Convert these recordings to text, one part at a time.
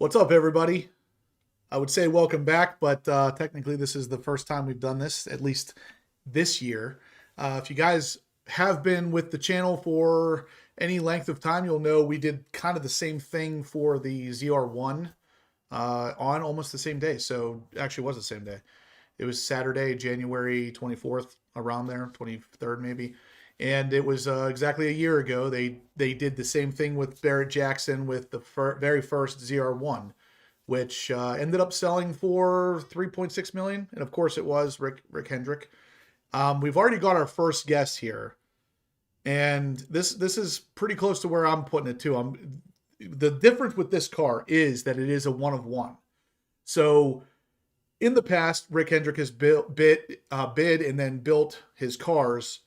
What's up, everybody? I would say welcome back, but technically this is the first time we've done this, at least this year. If you guys have been with the channel for any length of time, you'll know we did kind of the same thing for the ZR1 on almost the same day. So actually it was the same day. It was Saturday, January 24th, around there, 23rd maybe. And it was exactly a year ago. They did the same thing with Barrett Jackson with the very first ZR1, which ended up selling for 3.6 million. And of course, it was Rick Hendrick. We've already got our first guess here, and this is pretty close to where I'm putting it too. The difference with this car is that it is a one of one. So in the past, Rick Hendrick has bid and then built his cars.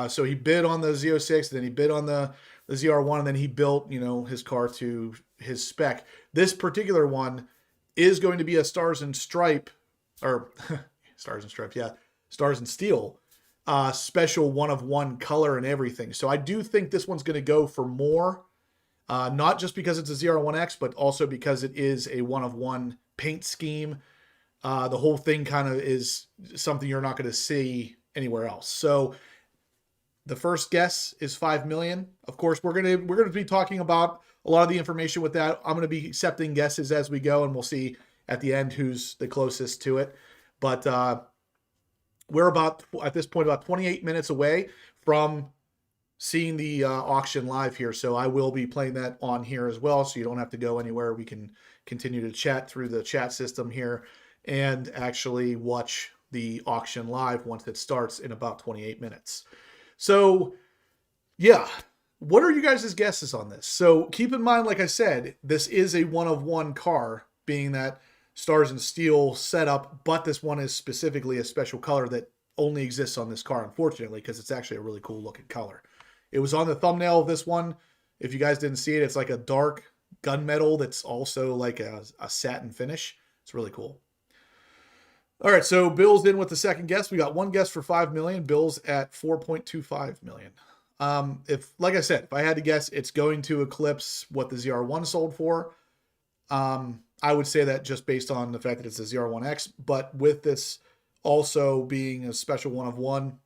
So he bid on the Z06, then he bid on the ZR1, and then he built, his car to his spec. This particular one is going to be a Stars and Stripe, or Stars and Stripe, yeah, Stars and Steel, special one of one color and everything. So I do think this one's going to go for more, not just because it's a ZR1X, but also because it is a one of one paint scheme. The whole thing kind of is something you're not going to see anywhere else. So the first guess is 5 million. Of course, we're gonna be talking about a lot of the information with that. I'm gonna be accepting guesses as we go, and we'll see at the end who's the closest to it. But we're about, at this point, about 28 minutes away from seeing the auction live here. So I will be playing that on here as well, so you don't have to go anywhere. We can continue to chat through the chat system here and actually watch the auction live once it starts in about 28 minutes. So, yeah, what are you guys' guesses on this? So keep in mind, like I said, this is a one-of-one car, being that Stars and Steel setup, but this one is specifically a special color that only exists on this car, unfortunately, because it's actually a really cool looking color. It was on the thumbnail of this one. If you guys didn't see it, it's like a dark gunmetal that's also like a satin finish. It's really cool. All right, so Bill's in with the second guess. We got one guess for 5 million. Bill's at 4.25 million. Like I said, if I had to guess, it's going to eclipse what the ZR1 sold for. I would say that just based on the fact that it's a ZR1X, but with this also being a special one of one,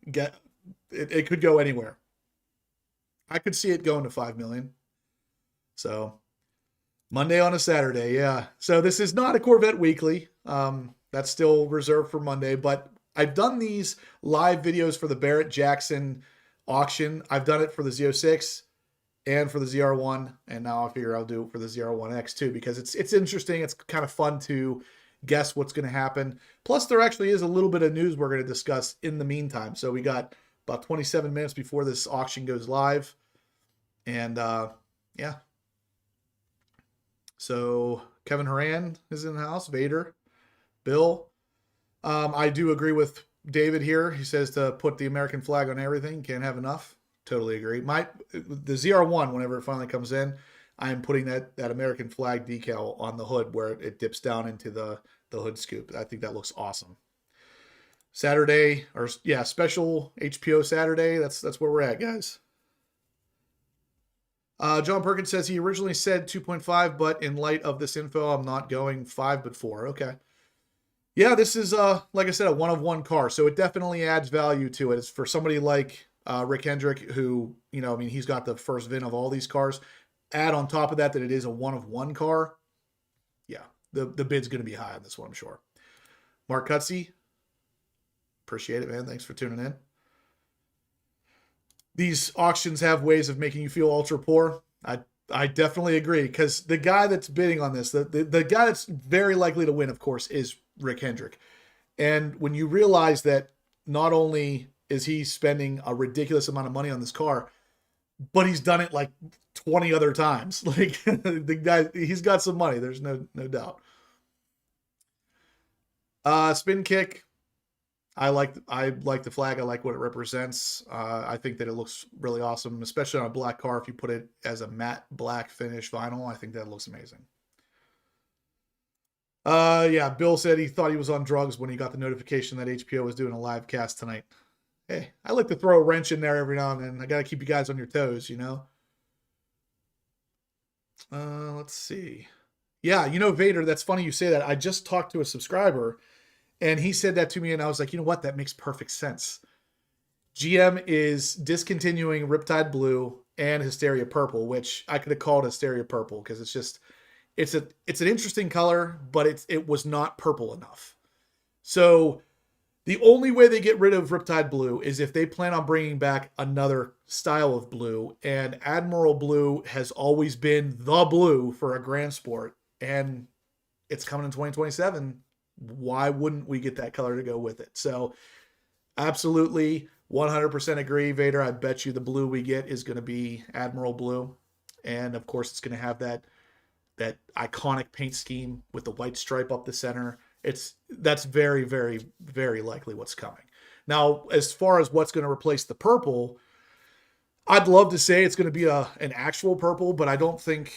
it could go anywhere. I could see it going to 5 million. So Monday on a Saturday, yeah. So this is not a Corvette Weekly. That's still reserved for Monday, but I've done these live videos for the Barrett Jackson auction. I've done it for the Z06 and for the ZR1, and now I figure I'll do it for the ZR1X too, because it's interesting. It's kind of fun to guess what's going to happen. Plus, there actually is a little bit of news we're going to discuss in the meantime. So we got about 27 minutes before this auction goes live, and yeah. So Kevin Horan is in the house, Vader, Bill. I do agree with David here. He says to put the American flag on everything. Can't have enough. Totally agree. The ZR1, whenever it finally comes in, I am putting that American flag decal on the hood where it dips down into the hood scoop. I think that looks awesome. Saturday, or yeah, special HPO Saturday. That's where we're at, guys. John Perkins says he originally said 2.5, but in light of this info, I'm not going 5, but 4. Okay. Yeah, this is, like I said, a one-of-one car, so it definitely adds value to it. It's for somebody like Rick Hendrick, who, he's got the first VIN of all these cars. Add on top of that it is a one-of-one car. Yeah, the bid's going to be high on this one, I'm sure. Mark Cutsey, appreciate it, man. Thanks for tuning in. These auctions have ways of making you feel ultra poor. I definitely agree, because the guy that's bidding on this, the guy that's very likely to win, of course, is Rick Hendrick. And when you realize that not only is he spending a ridiculous amount of money on this car, but he's done it like 20 other times. Like, the guy, he's got some money. There's no doubt. Spin kick. I like the flag. I like what it represents. I think that it looks really awesome, especially on a black car. If you put it as a matte black finish vinyl, I think that looks amazing. Yeah, Bill said he thought he was on drugs when he got the notification that HPO was doing a live cast tonight. Hey, I like to throw a wrench in there every now and then. I got to keep you guys on your toes, Let's see. Yeah, you know, Vader, that's funny you say that. I just talked to a subscriber and he said that to me, and I was like, you know what? That makes perfect sense. GM is discontinuing Riptide Blue and Hysteria Purple, which I could have called Hysteria Purple because it's an interesting color, but it was not purple enough. So the only way they get rid of Riptide Blue is if they plan on bringing back another style of blue. And Admiral Blue has always been the blue for a Grand Sport, and it's coming in 2027. Why wouldn't we get that color to go with it? So absolutely 100% agree, Vader. I bet you the blue we get is going to be Admiral Blue. And of course, it's going to have that iconic paint scheme with the white stripe up the center. That's very, very, very likely what's coming. Now, as far as what's going to replace the purple, I'd love to say it's going to be an actual purple, but I don't think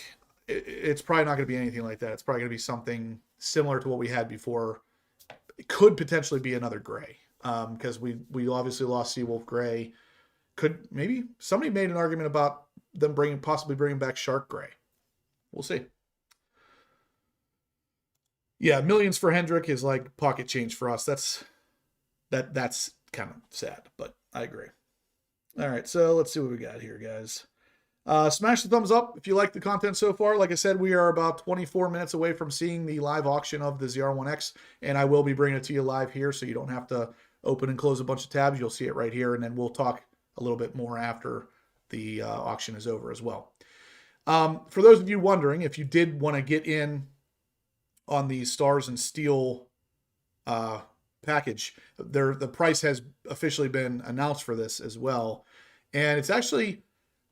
it's probably not going to be anything like that. It's probably going to be something similar to what we had before. It could potentially be another gray, because we obviously lost Seawolf Gray. Could maybe somebody made an argument about them possibly bringing back Shark Gray. We'll see. Yeah, millions for Hendrick is like pocket change for us. That's kind of sad, but I agree. All right, so let's see what we got here, guys. Smash the thumbs up if you like the content so far. Like I said, we are about 24 minutes away from seeing the live auction of the ZR1X, and I will be bringing it to you live here, so you don't have to open and close a bunch of tabs. You'll see it right here, and then we'll talk a little bit more after the auction is over as well. For those of you wondering, if you did want to get in on the Stars and Steel package, the price has officially been announced for this as well, and it's actually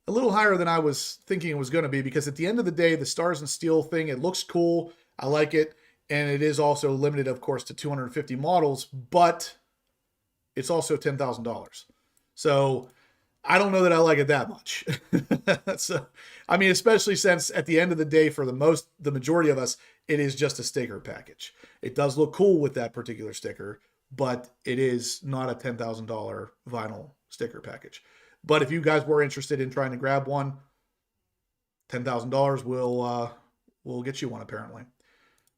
a little higher than I was thinking it was going to be, because at the end of the day, the Stars and Steel thing, it looks cool. I like it. And it is also limited, of course, to 250 models, but it's also $10,000. So I don't know that I like it that much. So, I mean, especially since at the end of the day, for the majority of us, it is just a sticker package. It does look cool with that particular sticker, but it is not a $10,000 vinyl sticker package. But if you guys were interested in trying to grab one, $10,000 will get you one, apparently.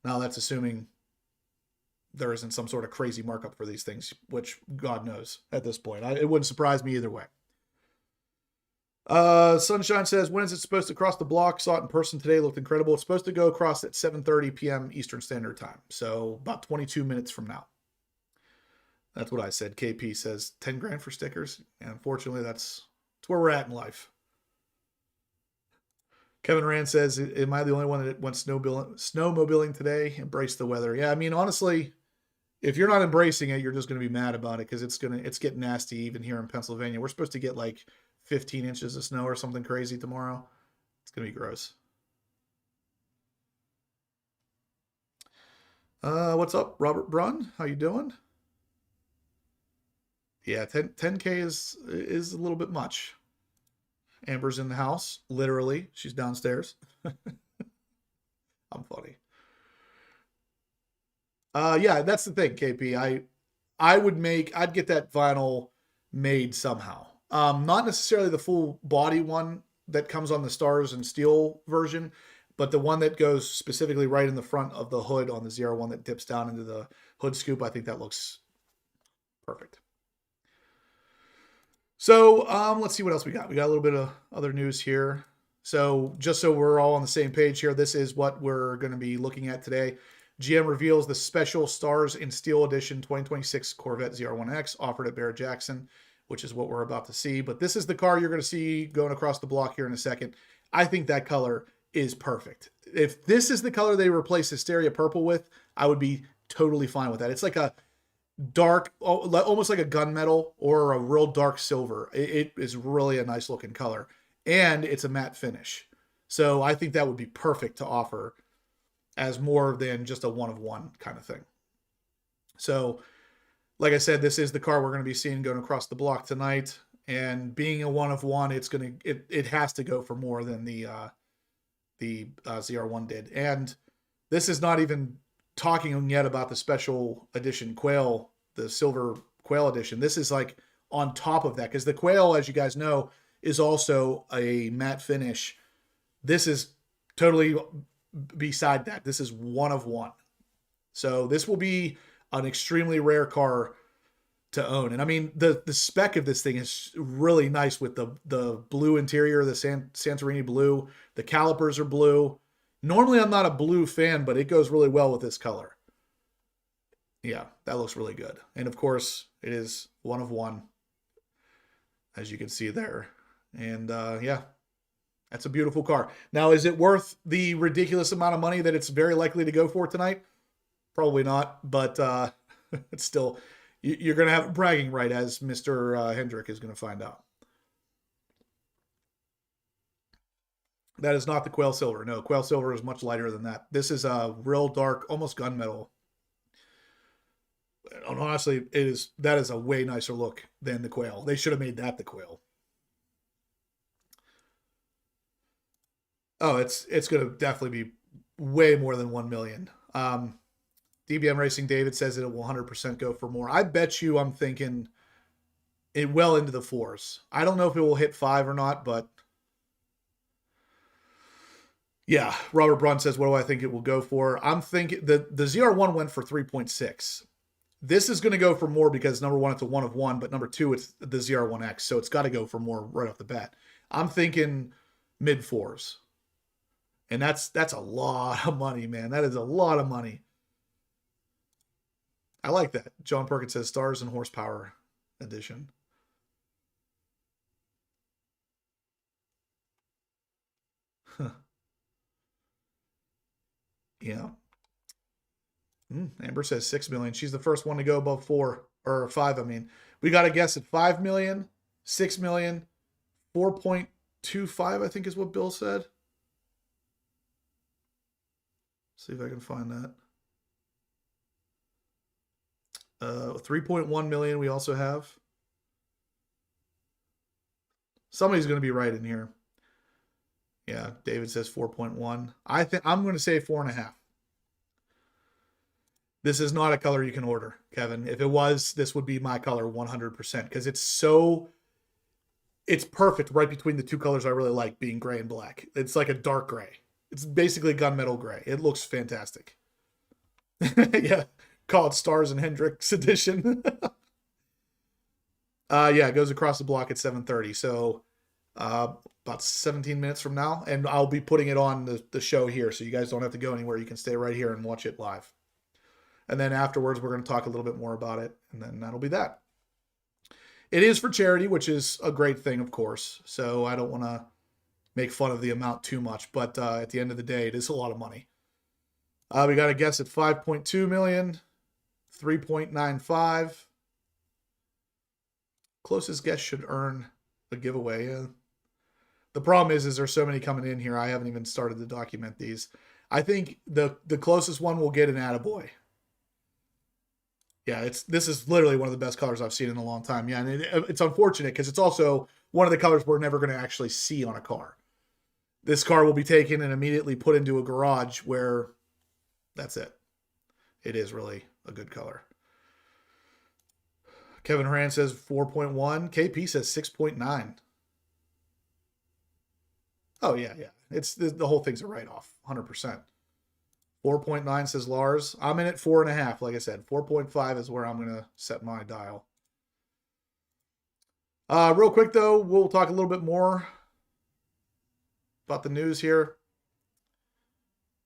Now, that's assuming there isn't some sort of crazy markup for these things, which God knows at this point. It wouldn't surprise me either way. Sunshine says, when is it supposed to cross the block? Saw it in person today. Looked incredible. It's supposed to go across at 7:30 p.m. Eastern Standard Time. So about 22 minutes from now. That's what I said. KP says 10 grand for stickers. And unfortunately, that's where we're at in life. Kevin Rand says, am I the only one that went snowmobiling today? Embrace the weather. Yeah, I mean, honestly, if you're not embracing it, you're just going to be mad about it, because it's getting nasty even here in Pennsylvania. We're supposed to get like 15 inches of snow or something crazy tomorrow. It's going to be gross. What's up, Robert Brunn? How you doing? Yeah, 10K is a little bit much. Amber's in the house, literally. She's downstairs. I'm funny. Yeah, that's the thing, KP. I'd get that vinyl made somehow. Not necessarily the full body one that comes on the Stars and Steel version, but the one that goes specifically right in the front of the hood on the ZR1 that dips down into the hood scoop. I think that looks perfect. So let's see what else we got. We got a little bit of other news here. So just so we're all on the same page here, this is what we're going to be looking at today. GM reveals the special Stars and Steel Edition 2026 Corvette ZR1X offered at Barrett-Jackson, which is what we're about to see. But this is the car you're going to see going across the block here in a second. I think that color is perfect. If this is the color they replace Hysteria Purple with, I would be totally fine with that. It's like a dark, almost like a gunmetal or a real dark silver. It is really a nice looking color, and it's a matte finish. So I think that would be perfect to offer as more than just a one of one kind of thing. So like I said, this is the car we're going to be seeing going across the block tonight, and being a one of one, it has to go for more than the ZR1 did. And this is not even talking yet about the special edition Quail, the silver Quail edition. This is like on top of that, because the Quail, as you guys know, is also a matte finish. This is totally beside that. This is one of one. So this will be an extremely rare car to own. And I mean, the spec of this thing is really nice with the blue interior, the Santorini blue. The calipers are blue. Normally, I'm not a blue fan, but it goes really well with this color. Yeah, that looks really good. And of course, it is one of one, as you can see there. And yeah, that's a beautiful car. Now, is it worth the ridiculous amount of money that it's very likely to go for tonight? Probably not, but it's still, you're going to have a bragging right, as Mr. Hendrick is going to find out. That is not the Quail Silver. No, Quail Silver is much lighter than that. This is a real dark, almost gunmetal. And honestly, that is a way nicer look than the Quail. They should have made that the Quail. Oh, it's going to definitely be way more than 1 million. DBM Racing David says it will 100% go for more. I bet you I'm thinking it well into the 4s. I don't know if it will hit 5 or not, but yeah. Robert Brunn says, what do I think it will go for? I'm thinking the ZR1 went for 3.6. This is going to go for more because, number one, it's a one of one, but number two, it's the ZR1X, so it's got to go for more right off the bat. I'm thinking mid 4s. And that's a lot of money, man. That is a lot of money. I like that. John Perkins says stars and horsepower edition. Huh. Yeah. Amber says 6 million. She's the first one to go above 4 or 5. I mean, we got to guess at 5 million, 6 million, 4.25, I think is what Bill said. See if I can find that. 3.1 million we also have. Somebody's going to be right in here. Yeah, David says 4.1. I think I'm going to say 4.5. This is not a color you can order, Kevin. If it was, this would be my color 100% because it's perfect right between the two colors I really like, being gray and black. It's like a dark gray. It's basically gunmetal gray. It looks fantastic. Yeah, call it Stars and Hendricks edition. Yeah, it goes across the block at 7:30. So about 17 minutes from now, and I'll be putting it on the show here, so you guys don't have to go anywhere. You can stay right here and watch it live. And then afterwards, we're going to talk a little bit more about it, and then that'll be that. It is for charity, which is a great thing, of course. So I don't want to make fun of the amount too much, but at the end of the day, it is a lot of money. We got to guess at 5.2 million, 3.95. Closest guess should earn a giveaway. The problem is there's so many coming in here. I haven't even started to document these. I think the closest one will get an attaboy. Yeah, this is literally one of the best colors I've seen in a long time. Yeah, and it's unfortunate because it's also one of the colors we're never going to actually see on a car. This car will be taken and immediately put into a garage where that's it. It is really a good color. Kevin Horan says 4.1. KP says 6.9. Oh, yeah. It's the whole thing's a write-off, 100%. 4.9 says Lars. I'm in at 4.5. Like I said, 4.5 is where I'm going to set my dial. Real quick, though, we'll talk a little bit more about the news here.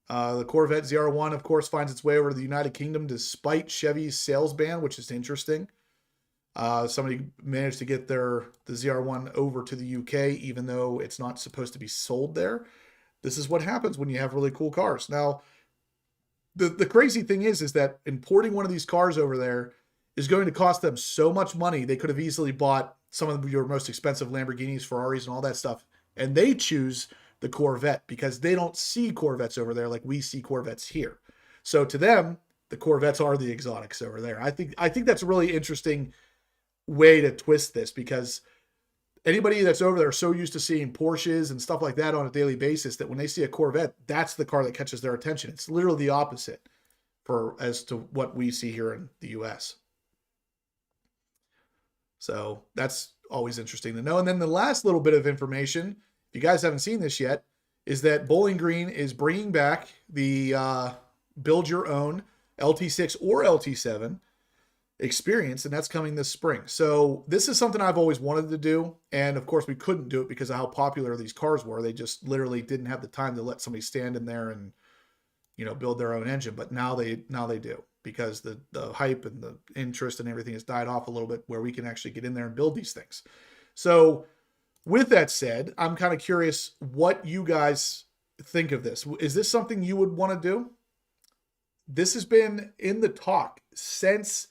The Corvette ZR1, of course, finds its way over to the United Kingdom despite Chevy's sales ban, which is interesting. Somebody managed to get the ZR1 over to the UK, even though it's not supposed to be sold there. This is what happens when you have really cool cars. Now, the crazy thing is that importing one of these cars over there is going to cost them so much money. They could have easily bought some of your most expensive Lamborghinis, Ferraris, and all that stuff. And they choose the Corvette because they don't see Corvettes over there like we see Corvettes here. So to them, the Corvettes are the exotics over there. I think that's a really interesting way to twist this, because anybody that's over there are so used to seeing Porsches and stuff like that on a daily basis that when they see a Corvette, that's the car that catches their attention. It's literally the opposite as to what we see here in the US. So that's always interesting to know. And then the last little bit of information, if you guys haven't seen this yet, is that Bowling Green is bringing back the build your own LT6 or LT7 experience, and that's coming this spring. So this is something I've always wanted to do, and of course we couldn't do it because of how popular these cars were. They just literally didn't have the time to let somebody stand in there and, you know, build their own engine. But now they do, because the hype and the interest and everything has died off a little bit, where we can actually get in there and build these things. So with that said, I'm kind of curious what you guys think of this. Is this something you would want to do? This has been in the talk since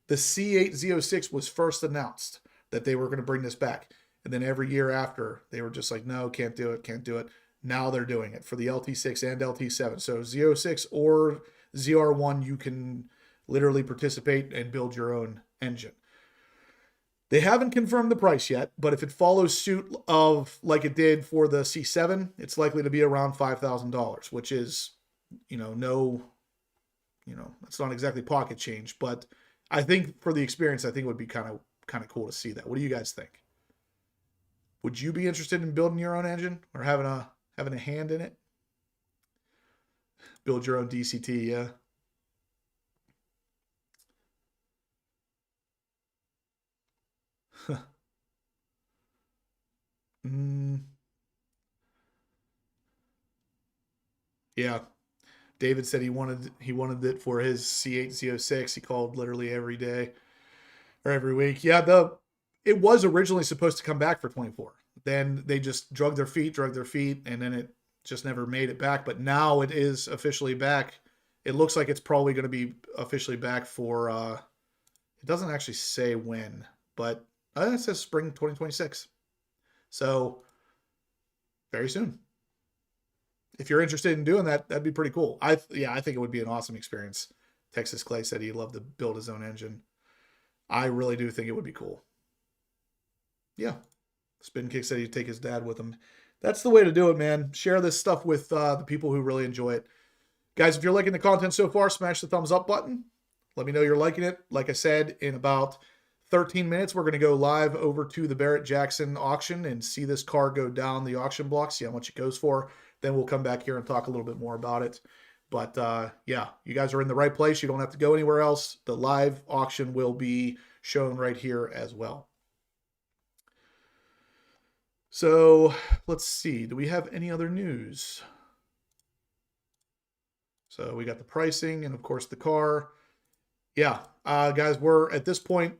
the C8 Z06 was first announced, that they were going to bring this back. And then every year after, they were just like, no, can't do it, can't do it. Now they're doing it for the LT6 and LT7. So Z06 or ZR1, you can literally participate and build your own engine. They haven't confirmed the price yet, but if it follows suit of like it did for the C7, it's likely to be around $5,000, which is, that's not exactly pocket change, but I think for the experience, I think it would be kind of cool to see that. What do you guys think? Would you be interested in building your own engine or having a hand in it? Build your own DCT, yeah. Yeah. David said he wanted it for his C8 Z06. He called literally every day or every week. Yeah, it was originally supposed to come back for 24. Then they just drug their feet, and then it just never made it back. But now it is officially back. It looks like it's probably going to be officially back for, it doesn't actually say when, but it says spring 2026. So very soon. If you're interested in doing that, that'd be pretty cool. I think it would be an awesome experience. Texas Clay said he'd love to build his own engine. I really do think it would be cool. Yeah. Spin Kick said he'd take his dad with him. That's the way to do it, man. Share this stuff with the people who really enjoy it. Guys, if you're liking the content so far, smash the thumbs up button. Let me know you're liking it. Like I said, in about 13 minutes, we're going to go live over to the Barrett-Jackson auction and see this car go down the auction block, see how much it goes for. Then we'll come back here and talk a little bit more about it. But yeah, you guys are in the right place. You don't have to go anywhere else. The live auction will be shown right here as well. So let's see. Do we have any other news? So we got the pricing and of course the car. Yeah, guys, we're at this point.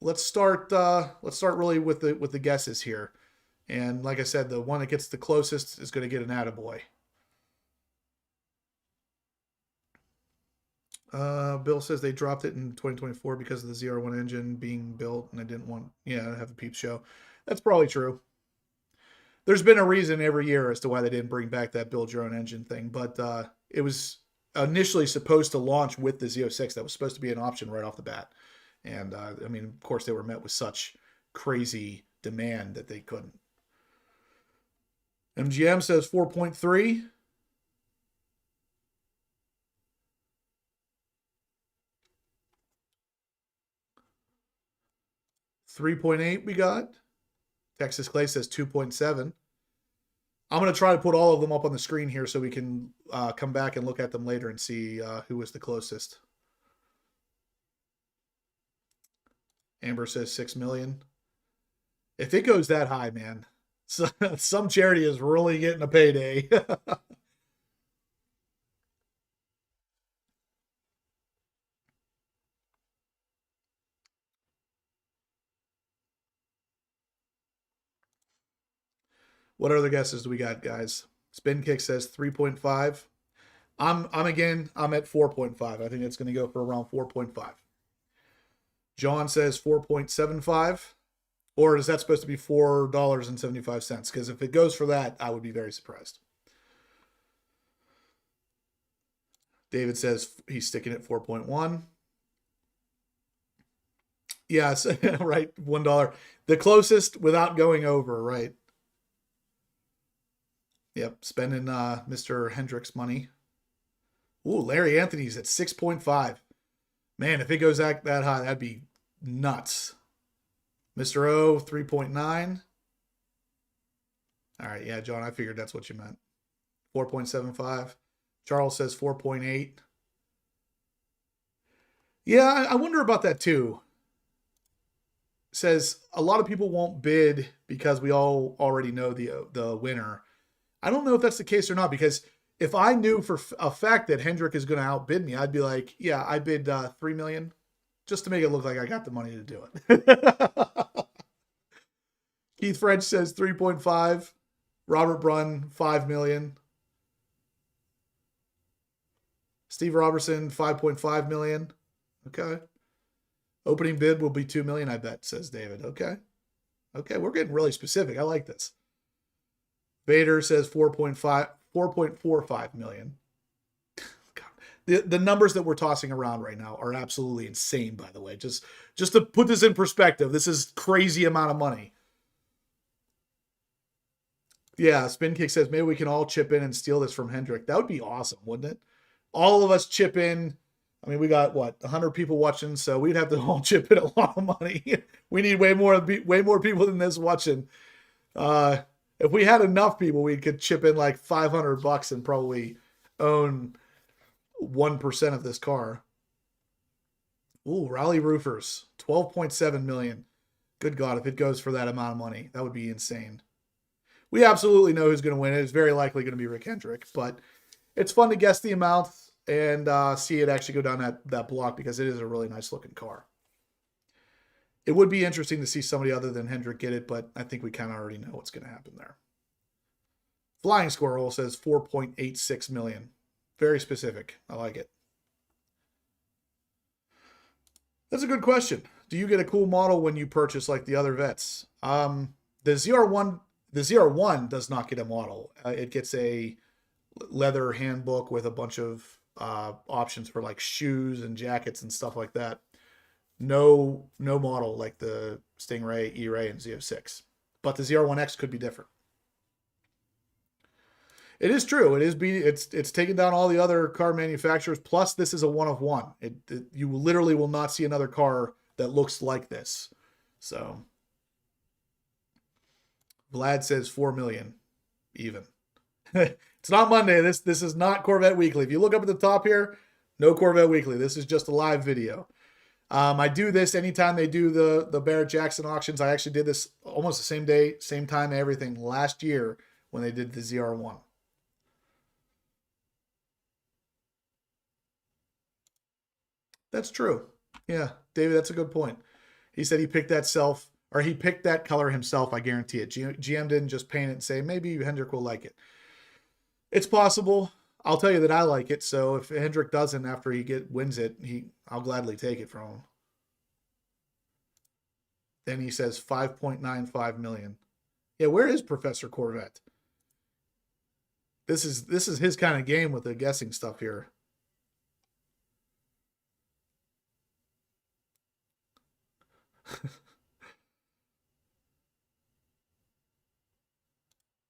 Let's start really with the guesses here. And like I said, the one that gets the closest is going to get an attaboy. Bill says they dropped it in 2024 because of the ZR1 engine being built, and I didn't want, to have a peep show. That's probably true. There's been a reason every year as to why they didn't bring back that build your own engine thing, but it was initially supposed to launch with the Z06. That was supposed to be an option right off the bat. And I mean, of course, they were met with such crazy demand that they couldn't. MGM says 4.3. $3.8 we got. Texas Clay says 2.7. I'm going to try to put all of them up on the screen here so we can come back and look at them later and see who was the closest. Amber says 6 million. If it goes that high, man, some charity is really getting a payday. What other guesses do we got, guys? Spin Kick says 3.5. I'm at 4.5. I think it's going to go for around 4.5. John says 4.75. Or is that supposed to be $4.75? Because if it goes for that, I would be very surprised. David says he's sticking at 4.1. Yes, right, $1. The closest without going over, right? Yep, spending Mr. Hendrick's money. Ooh, Larry Anthony's at 6.5. Man, if it goes that high, that'd be nuts. Mr. O, 3.9. All right, yeah, John, I figured that's what you meant. 4.75. Charles says 4.8. Yeah, I wonder about that too. Says a lot of people won't bid because we all already know the winner. I don't know if that's the case or not, because if I knew for a fact that Hendrick is going to outbid me, I'd be like, yeah, I bid 3 million just to make it look like I got the money to do it. Keith French says 3.5. Robert Brunn, 5 million. Steve Robertson, 5.5 million. Okay. Opening bid will be 2 million, I bet, says David. Okay. Okay, we're getting really specific. I like this. Vader says 4.45 million. The numbers that we're tossing around right now are absolutely insane, by the way. Just to put this in perspective, this is crazy amount of money. Yeah, Spin Kick says maybe we can all chip in and steal this from Hendrick. That would be awesome, wouldn't it? All of us chip in. I mean, we got what, 100 people watching, so we'd have to all chip in a lot of money. We need way more people than this watching. If we had enough people, we could chip in like $500 and probably own 1% of this car. Ooh, Raleigh Roofers, 12.7 million. Good God, if it goes for that amount of money, that would be insane. We absolutely know who's going to win it. It's very likely going to be Rick Hendrick, but it's fun to guess the amount and see it actually go down that block, because it is a really nice looking car. It would be interesting to see somebody other than Hendrick get it, but I think we kind of already know what's going to happen there. Flying Squirrel says 4.86 million. Very specific. I like it. That's a good question. Do you get a cool model when you purchase like the other vets? The ZR1 does not get a model. It gets a leather handbook with a bunch of options for like shoes and jackets and stuff like that. No model like the Stingray, E-Ray, and Z06. But the ZR1X could be different. It is true. It's taken down all the other car manufacturers. Plus, this is a one of one. You literally will not see another car that looks like this. So, Vlad says 4 million, even. It's not Monday. This is not Corvette Weekly. If you look up at the top here, no Corvette Weekly. This is just a live video. I do this anytime they do the Barrett-Jackson auctions. I actually did this almost the same day, same time, everything last year when they did the ZR1. That's true. Yeah, David, that's a good point. He said he picked that color himself. I guarantee it. GM didn't just paint it and say, maybe Hendrick will like it. It's possible. I'll tell you that I like it. So if Hendrick doesn't, after he wins it, I'll gladly take it from him. Then he says 5.95 million. Yeah, where is Professor Corvette? This is his kind of game with the guessing stuff here.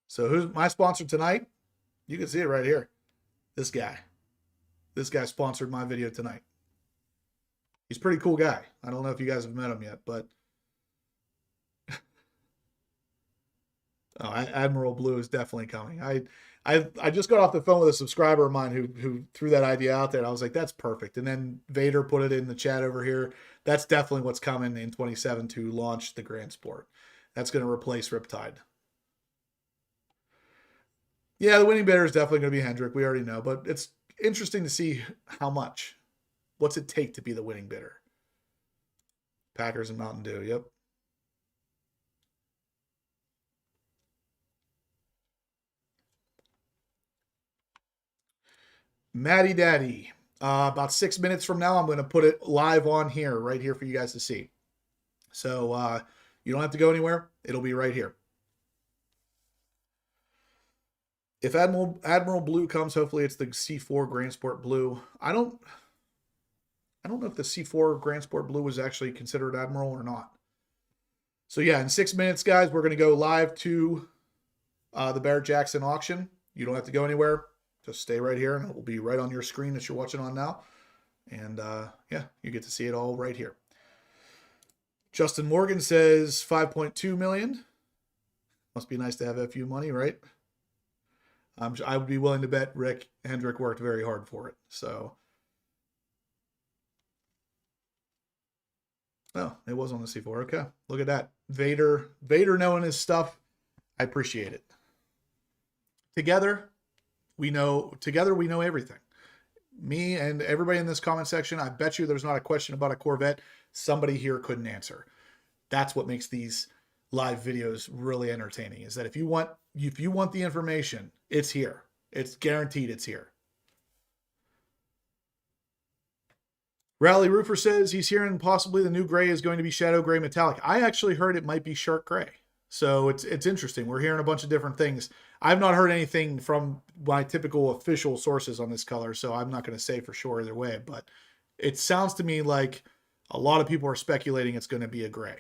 So who's my sponsor tonight? You can see it right here. This guy. This guy sponsored my video tonight. He's a pretty cool guy. I don't know if you guys have met him yet, but Admiral Blue is definitely coming. I just got off the phone with a subscriber of mine who threw that idea out there. And I was like, that's perfect. And then Vader put it in the chat over here. That's definitely what's coming in 27 to launch the Grand Sport. That's going to replace Riptide. Yeah, the winning bidder is definitely going to be Hendrick. We already know, but it's interesting to see how much. What's it take to be the winning bidder? Packers and Mountain Dew. Yep. Maddie Daddy. About 6 minutes from now, I'm going to put it live on here, right here for you guys to see. So you don't have to go anywhere. It'll be right here. If Admiral Blue comes, hopefully it's the C4 Grand Sport Blue. I don't know if the C4 Grand Sport Blue was actually considered Admiral or not. So yeah, in 6 minutes, guys, we're going to go live to the Barrett-Jackson auction. You don't have to go anywhere. Just stay right here, and it will be right on your screen that you're watching on now. And yeah, you get to see it all right here. Justin Morgan says 5.2 million. Must be nice to have FU money, right? I would be willing to bet Rick Hendrick worked very hard for it. So, oh, it was on the C4. Okay, look at that. Vader knowing his stuff. I appreciate it. Together we know everything. Me and everybody in this comment section, I bet you there's not a question about a Corvette somebody here couldn't answer. That's what makes these live videos really entertaining, is that if you want the information, it's here. It's guaranteed it's here. Rally Roofer says he's hearing possibly the new gray is going to be shadow gray metallic. I actually heard it might be shark gray. So it's interesting. We're hearing a bunch of different things. I've not heard anything from my typical official sources on this color, so I'm not going to say for sure either way, but it sounds to me like a lot of people are speculating it's going to be a gray.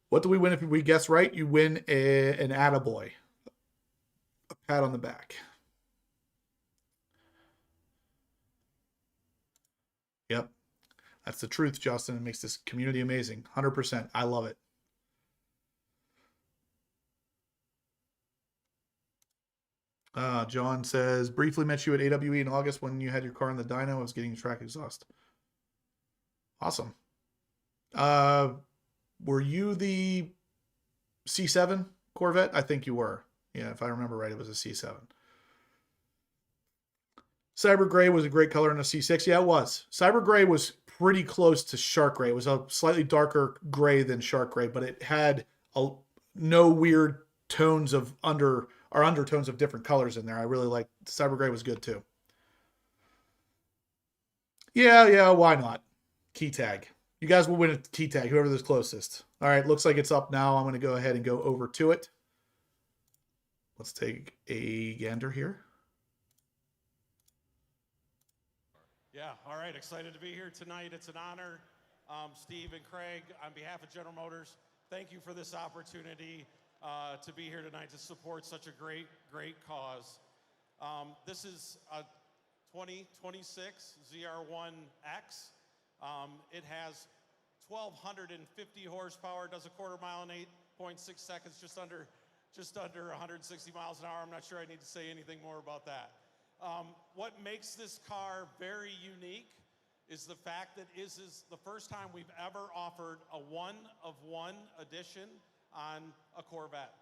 What do we win if we guess right? You win an attaboy. A pat on the back. Yep. That's the truth, Justin. It makes this community amazing. 100%. I love it. John says, briefly met you at AWE in August when you had your car in the dyno. I was getting track exhaust. Awesome. Were you the C7 Corvette? I think you were. Yeah, if I remember right, it was a C7. Cyber Gray was a great color in a C6. Yeah, it was. Cyber Gray was pretty close to Shark Gray. It was a slightly darker gray than Shark Gray, but it had no weird tones of undertones of different colors in there. I really liked Cyber Gray. Was good too. Yeah, why not? Key tag. You guys will win a key tag, whoever is closest. All right, looks like it's up now. I'm going to go ahead and go over to it. Let's take a gander here. Yeah, all right, excited to be here tonight. It's an honor. Steve and Craig, on behalf of General Motors, thank you for this opportunity to be here tonight to support such a great cause. This is a 2026 ZR1X. It has 1,250 horsepower, does a quarter mile in 8.6 seconds, just under 160 miles an hour. I'm not sure I need to say anything more about that. What makes this car very unique is the fact that this is the first time we've ever offered a one-of-one edition on a Corvette.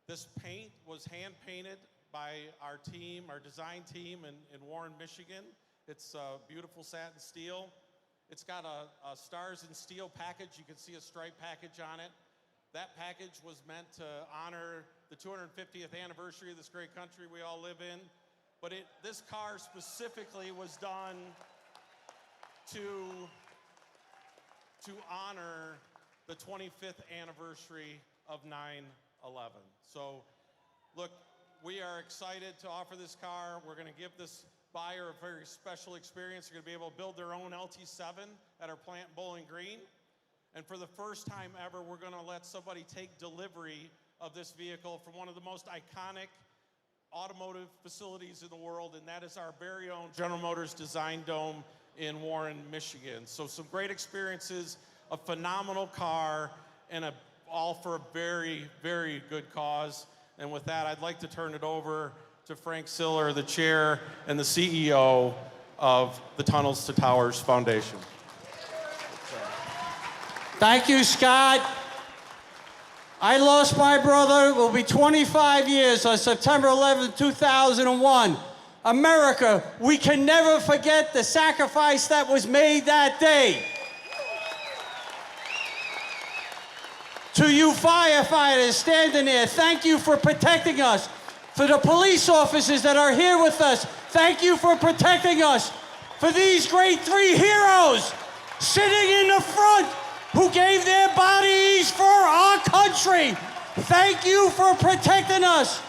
This paint was hand-painted by our team, our design team in Warren, Michigan. It's beautiful satin steel. It's got a Stars and Steel package. You can see a stripe package on it. That package was meant to honor the 250th anniversary of this great country we all live in. But this car specifically was done to honor the 25th anniversary of 9/11. So, look, we are excited to offer this car. We're going to give this buyer a very special experience. They're going to be able to build their own LT7 at our plant in Bowling Green. And for the first time ever, we're going to let somebody take delivery of this vehicle from one of the most iconic automotive facilities in the world, and that is our very own General Motors Design Dome in Warren, Michigan. So some great experiences, a phenomenal car, and all for a very, very good cause. And with that, I'd like to turn it over to Frank Siller, the chair and the CEO of the Tunnels to Towers Foundation. Thank you, Scott. I lost my brother. It will be 25 years on September 11, 2001. America, we can never forget the sacrifice that was made that day. To you firefighters standing there, thank you for protecting us. For the police officers that are here with us, thank you for protecting us. For these great three heroes sitting in the front who gave their bodies for our country, thank you for protecting us.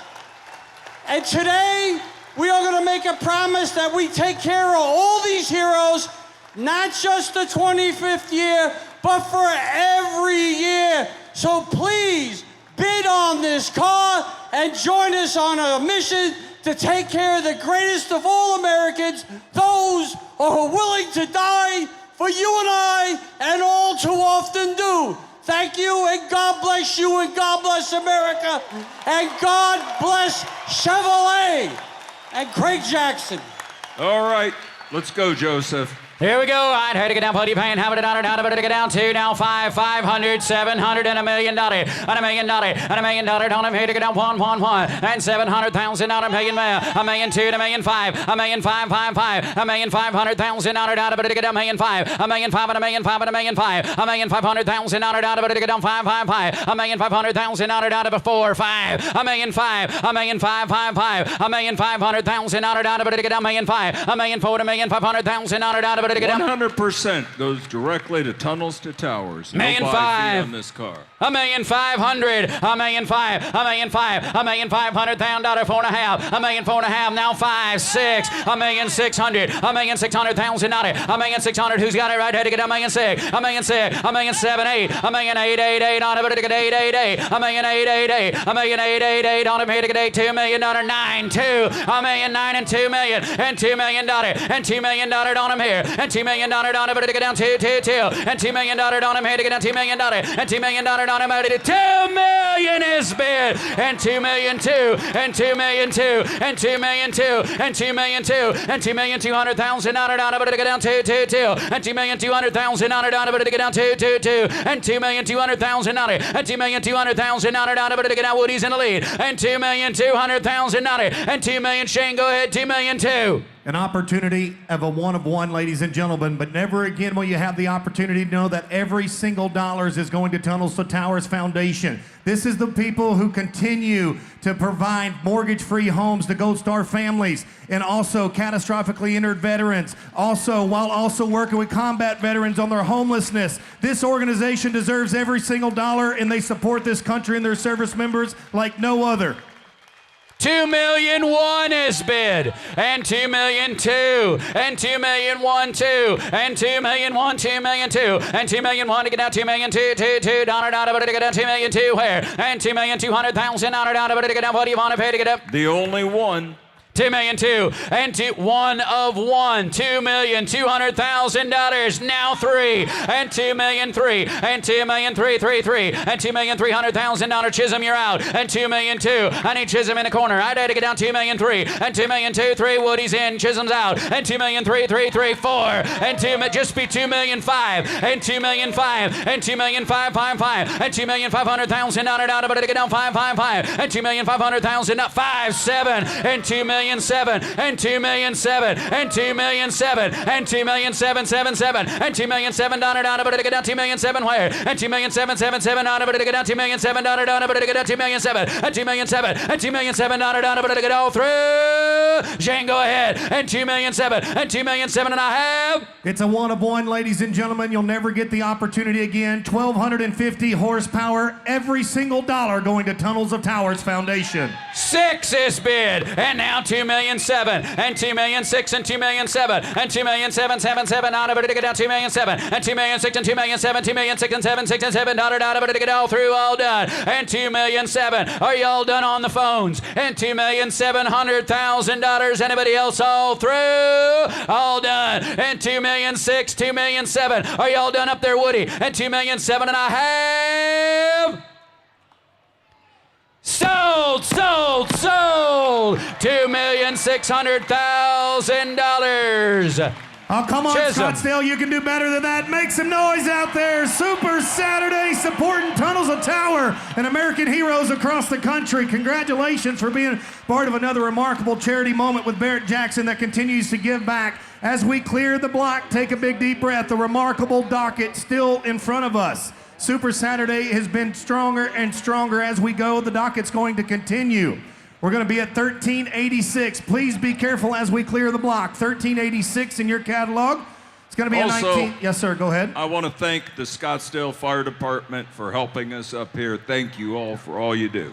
And today, we are going to make a promise that we take care of all these heroes, not just the 25th year, but for every year. So please bid on this car and join us on a mission to take care of the greatest of all Americans, those who are willing to die for you and I, and all too often do. Thank you, and God bless you, and God bless America, and God bless Chevrolet and Craig Jackson. All right, let's go, Joseph. Here we go. All right, here to get down, plenty pain. Have it down, down, to get down. 2, now 5, 500, 700, and $1 million, and $1 million, and $1 million. Down him here to get down 1, 1, 1, and 700,000 out of $1 million, $1 million 2, $1 million 5, $1 million 5, 5, 5, $1 million 500,000 out of it to get down $1 million 5, $1 million 5, and $1 million 5, and $1 million 5, $1 million 500,000 out of it to get down 5, 5, 5, $1 million 500,000 out of it 4, 5, $1 million 5, $1 million 5, 5, 5, $1 million 500,000 out of it to get down $1 million 5, $1 million 4, $1 million 500,000 out of it to get down 100% goes directly to tunnels to towers. No $1,500,000 buy fee on this car. $1,500,000, $1,500,000, $1,500,000, $1,500,000, 4.5, $1,450,000, now 5, 6, $1,600,000, $1,600,000 out of it, $1,600,000, who's got it right here to get $1,600,000, $1,600,000, $1,780,000, $1,888,000 on it to get 888, $1,888,000, $1,888,000 on him here to get $2 million, 9, 2, $1,000,009 and $2 million, and $2 million, and $2 million on him here, and $2 million on him to get down 2, 2, 2, and $2 million on him here to get down $2 million, and $2 million on him to $2 million is bid, and $2 million 2, and $2 million 2, and $2 million 2, and $2 million 2, and $2,200,000 on it to get down 2, 2, 2, and $2,200,000 on it to get down 2, 2, 2, and $2,200,000 on it, and $2,200,000 on it to get down Woody's in the lead, and $2,200,000 on it, and $2 million Shane, go ahead, $2 million 2. An opportunity of a one of one, ladies and gentlemen, but never again will you have the opportunity to know that every single dollar is going to Tunnels to Towers Foundation. This is the people who continue to provide mortgage-free homes to Gold Star families and also catastrophically injured veterans, while also working with combat veterans on their homelessness. This organization deserves every single dollar, and they support this country and their service members like no other. $2 million 1 is bid, and $2 million 2, and $2 million 1 2, and $2 million 1 $2 million 2, and $2 million 1 to get down $2 million 2 2 2 dollar to get down $2 million 2 where, and $2,200,000 to get down. What do you want to pay to get up? The only one. $2 million 2, and 1 of 1, $2,200,000, now 3, and $2 million 3, and $2 million 3 3 3, and $2,300,000. Chisholm, you're out, and $2 million 2. I need Chisholm in the corner. I had to get down $2 million 3, and $2 million 2 3. Woody's in, Chisholm's out, and $2 million 3 3 3 4, and just be $2 million 5, and $2 million 5, and $2 million 5 5 5, and $2,500,000 out of it to get down 5 5 5, and $2,500,000 5 7, and $2 million 7, and $2 million 7, and $2 million 7, and $2 million 7 7 7, and $2 million 7 out of it to get down $2 million 7 where, and $2 million 7 7 7 out of it to get down $2 million 7 out of it to get down $2 million 7, and $2 million 7, and $2 million 7 out of it to get all through. Shane, go ahead, and $2 million 7, and $2 million 7 and a half. It's a one of one, ladies and gentlemen. You'll never get the opportunity again. 1,250 horsepower, every single dollar going to Tunnels of Towers Foundation. 6 is bid, and now $2 million 7, and $2 million 6, and $2 million 7, and $2 million 7 7 7 out of it to get down $2 million 7, and $2 million 6, and $2 million 7, $2 million 6 and 7 6 and 7 out of it to get all through, all done, and $2 million 7. Are y'all done on the phones? And $2,700,000. Anybody else all through? All done. And $2 million 6, $2 million 7. Are y'all done up there, Woody? And $2 million 7 and a half. Sold, sold, sold. $2,600,000. Oh, come on, Chisholm. Scottsdale, you can do better than that. Make some noise out there. Super Saturday supporting Tunnels of Tower and American heroes across the country. Congratulations for being part of another remarkable charity moment with Barrett Jackson that continues to give back. As we clear the block, take a big deep breath. The remarkable docket still in front of us. Super Saturday has been stronger and stronger as we go. The docket's going to continue. We're going to be at 1386. Please be careful as we clear the block. 1386 in your catalog. It's going to be Also, a 19. Yes, sir. Go ahead. I want to thank the Scottsdale Fire Department for helping us up here. Thank you all for all you do.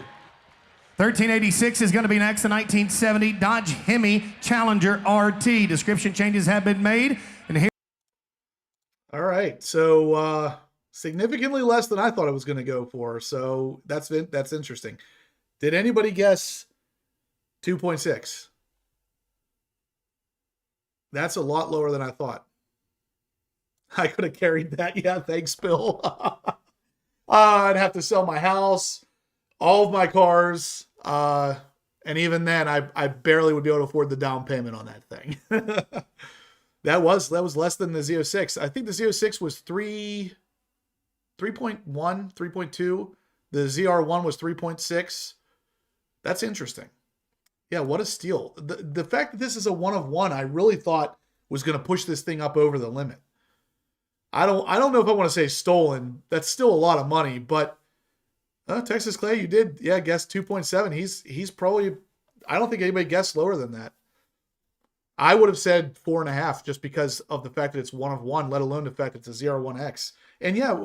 1386 is going to be next. The 1970 Dodge Hemi Challenger RT. Description changes have been made. And here. All right. So significantly less than I thought it was going to go for. So that's interesting. Did anybody guess 2.6? That's a lot lower than I thought. I could have carried that. Yeah, thanks, Bill. I'd have to sell my house, all of my cars, and even then, I barely would be able to afford the down payment on that thing. That was less than the Z06. I think the Z06 was 3.1, 3.2. The ZR1 was 3.6. That's interesting. Yeah, what a steal. The fact that this is a one of one, I really thought was going to push this thing up over the limit. I don't know if I want to say stolen. That's still a lot of money, but Texas Clay, you did, guess 2.7. He's probably, I don't think anybody guessed lower than that. I would have said 4.5 just because of the fact that it's one of one, let alone the fact that it's a ZR1X. And yeah,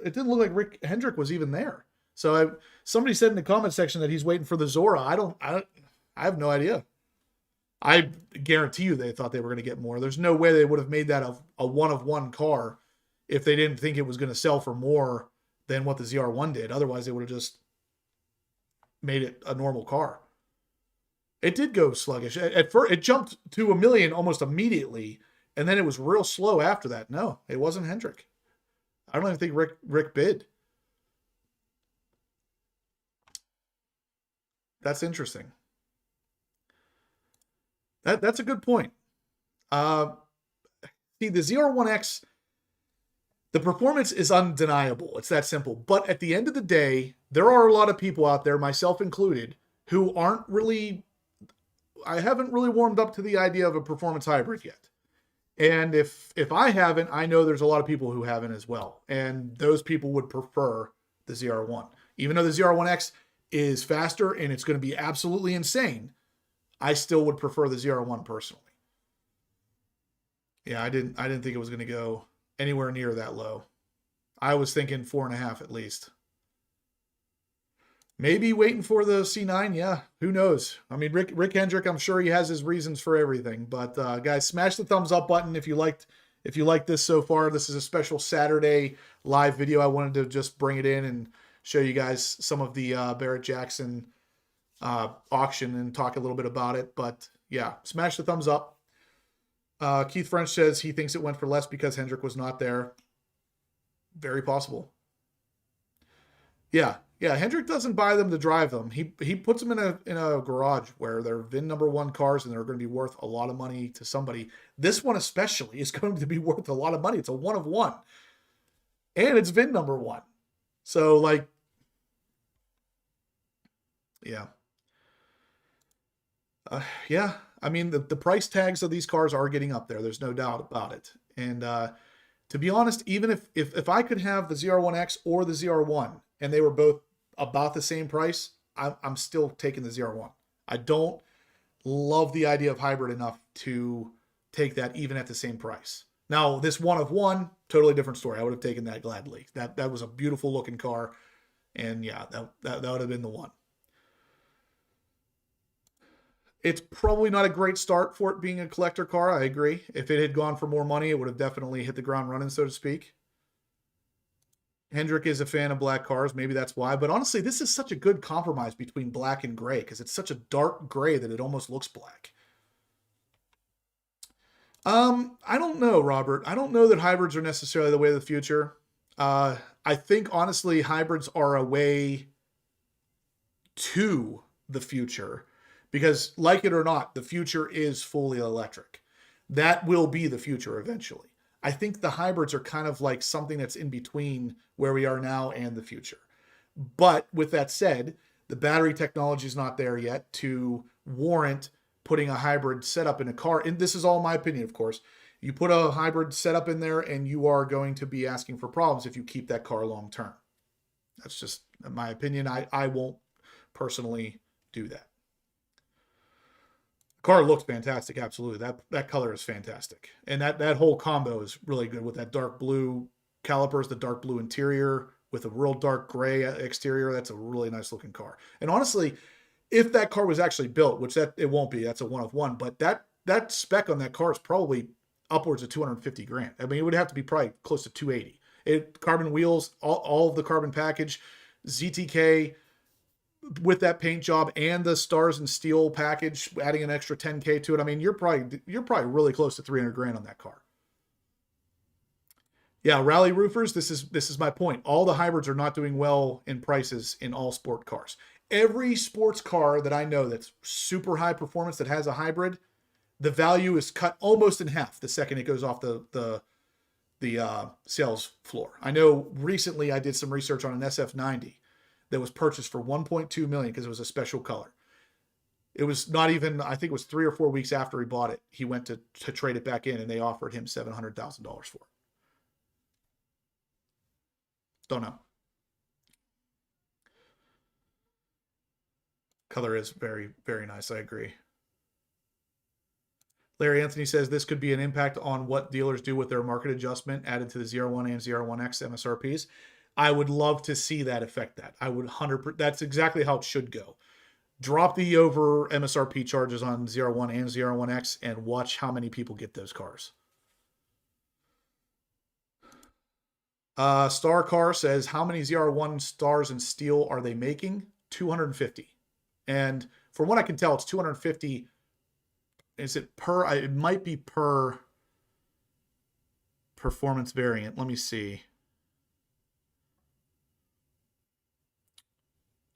it didn't look like Hendrick was even there. So somebody said in the comment section that he's waiting for the Zora. I have no idea. I guarantee you they thought they were going to get more. There's no way they would have made that a one of one car if they didn't think it was going to sell for more than what the ZR1 did. Otherwise, they would have just made it a normal car. It did go sluggish. At first, it jumped to 1 million almost immediately, and then it was real slow after that. No, it wasn't Hendrick. I don't even think Rick bid. That's interesting. That's a good point. See, the ZR1X, the performance is undeniable. It's that simple. But at the end of the day, there are a lot of people out there, myself included, who aren't really, I haven't really warmed up to the idea of a performance hybrid yet. And if I haven't, I know there's a lot of people who haven't as well. And those people would prefer the ZR1. Even though the ZR1X is faster and it's going to be absolutely insane, I still would prefer the ZR1 personally. Yeah, I didn't think it was going to go anywhere near that low. I was thinking 4.5 at least. Maybe waiting for the C9. Yeah, who knows? I mean, Rick Hendrick, I'm sure he has his reasons for everything. But guys, smash the thumbs up button if you liked this so far. This is a special Saturday live video. I wanted to just bring it in and show you guys some of the Barrett Jackson auction and talk a little bit about it. But yeah, smash the thumbs up. Keith French says he thinks it went for less because Hendrick was not there. Very possible. Yeah, Hendrick doesn't buy them to drive them. He puts them in a garage where they're VIN number 1 cars and they're going to be worth a lot of money to somebody. This one especially is going to be worth a lot of money. It's a one of one. And it's VIN number 1. So like, yeah. Yeah, I mean, the price tags of these cars are getting up there. There's no doubt about it. And to be honest, even if I could have the ZR1X or the ZR1 and they were both about the same price, I'm still taking the ZR1. I don't love the idea of hybrid enough to take that even at the same price. Now, this one of one, totally different story. I would have taken that gladly. That was a beautiful looking car. And yeah, that would have been the one. It's probably not a great start for it being a collector car. I agree. If it had gone for more money, it would have definitely hit the ground running, so to speak. Hendrick is a fan of black cars. Maybe that's why. But honestly, this is such a good compromise between black and gray because it's such a dark gray that it almost looks black. I don't know, Robert. I don't know that hybrids are necessarily the way of the future. I think, honestly, hybrids are a way to the future. Because, like it or not, the future is fully electric. That will be the future eventually. I think the hybrids are kind of like something that's in between where we are now and the future. But with that said, the battery technology is not there yet to warrant putting a hybrid setup in a car. And this is all my opinion, of course. You put a hybrid setup in there and you are going to be asking for problems if you keep that car long term. That's just my opinion. I won't personally do that. Car looks fantastic, absolutely. That color is fantastic. And that whole combo is really good with that dark blue calipers, the dark blue interior with a real dark gray exterior. That's a really nice looking car. And honestly, if that car was actually built, which it won't be, that's a one of one, but that spec on that car is probably upwards of 250 grand. I mean, it would have to be probably close to 280. Carbon wheels, all of the carbon package, ZTK, with that paint job and the stars and steel package, adding an extra 10K to it. I mean, you're probably really close to 300 grand on that car. Yeah, rally roofers, this is my point. All the hybrids are not doing well in prices in all sport cars. Every sports car that I know that's super high performance that has a hybrid, the value is cut almost in half the second it goes off the sales floor. I know recently I did some research on an SF90 that was purchased for $1.2 million because it was a special color. It was not even, I think it was 3 or 4 weeks after he bought it, he went to trade it back in, and they offered him $700,000 for it. Don't know. Color is very, very nice. I agree. Larry Anthony says this could be an impact on what dealers do with their market adjustment added to the ZR1 and ZR1X MSRPs. I would love to see that affect that. I would 100%. That's exactly how it should go. Drop the over MSRP charges on ZR1 and ZR1X and watch how many people get those cars. Star Car says, how many ZR1 stars in steel are they making? 250. And from what I can tell, it's 250. Is it per? It might be per performance variant. Let me see.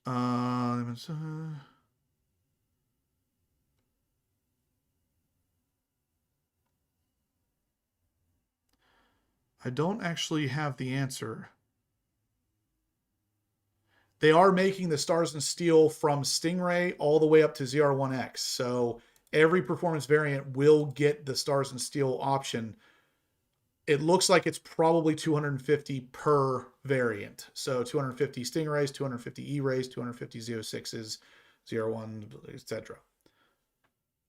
I don't actually have the answer. They are making the stars and steel from Stingray all the way up to ZR1X. So every performance variant will get the stars and steel option. It looks like it's probably 250 per variant. So 250 Stingrays, 250 E-Rays, 250 Z06s, ZR1, etc.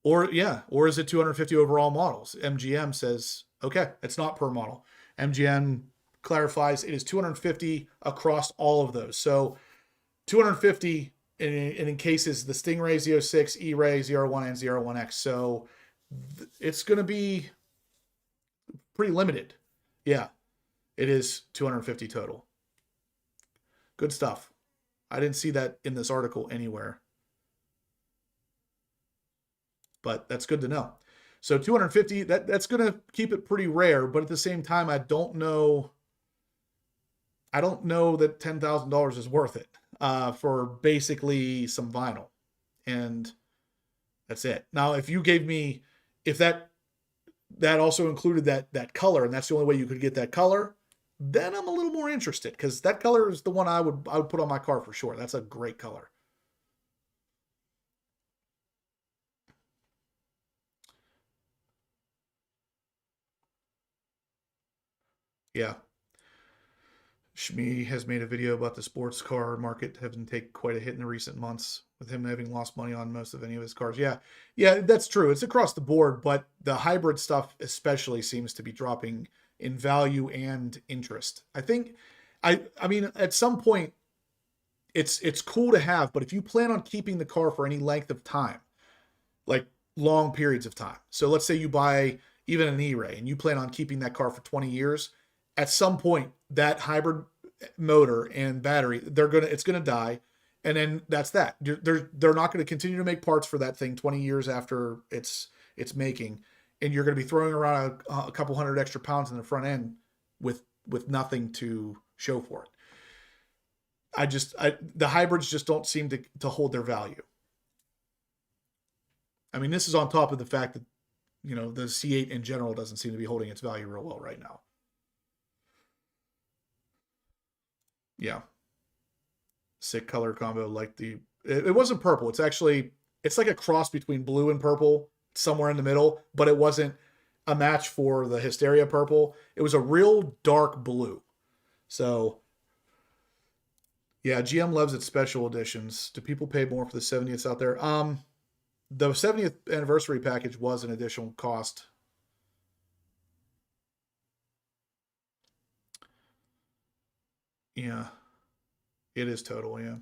Or yeah, or is it 250 overall models? MGM says, okay, it's not per model. MGM clarifies it is 250 across all of those. So 250 in cases the Stingray, Z06, E-Ray, ZR1, and ZR1X. So it's going to be pretty limited. Yeah, it is 250 total. Good stuff. I didn't see that in this article anywhere, but that's good to know. So 250, that's going to keep it pretty rare, but at the same time, I don't know that $10,000 is worth it for basically some vinyl, and that's it. Now, if you gave me, if that also included that color, and that's the only way you could get that color, then I'm a little more interested, because that color is the one I would put on my car for sure. That's a great color. Yeah. Shmi has made a video about the sports car market having taken quite a hit in the recent months, with him having lost money on most of any of his cars. Yeah, that's true. It's across the board, but the hybrid stuff especially seems to be dropping in value and interest. I think, I mean, at some point, it's cool to have, but if you plan on keeping the car for any length of time, like long periods of time, so let's say you buy even an E-Ray and you plan on keeping that car for 20 years, at some point that hybrid motor and battery, it's gonna die, and then that's that. They're not going to continue to make parts for that thing 20 years after it's making, and you're going to be throwing around a couple hundred extra pounds in the front end with nothing to show for it. The hybrids just don't seem to hold their value. I mean, this is on top of the fact that, you know, the C8 in general doesn't seem to be holding its value real well right now. Yeah. Sick color combo, like it wasn't purple. It's like a cross between blue and purple, somewhere in the middle, but it wasn't a match for the Hysteria purple. It was a real dark blue. So yeah, GM loves its special editions. Do people pay more for the 70ths out there? The 70th anniversary package was an additional cost. Yeah, it is total. Yeah.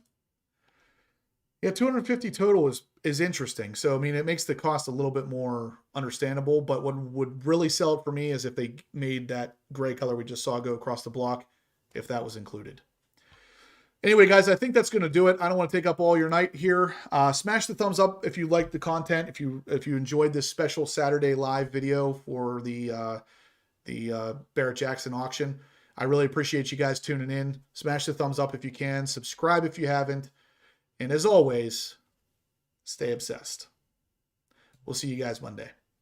Yeah. 250 total is interesting. So, I mean, it makes the cost a little bit more understandable, but what would really sell it for me is if they made that gray color we just saw go across the block, if that was included. Anyway, guys, I think that's going to do it. I don't want to take up all your night here. Smash the thumbs up if you liked the content. If you enjoyed this special Saturday live video for the the Barrett Jackson auction. I really appreciate you guys tuning in. Smash the thumbs up if you can. Subscribe if you haven't. And as always, stay obsessed. We'll see you guys Monday.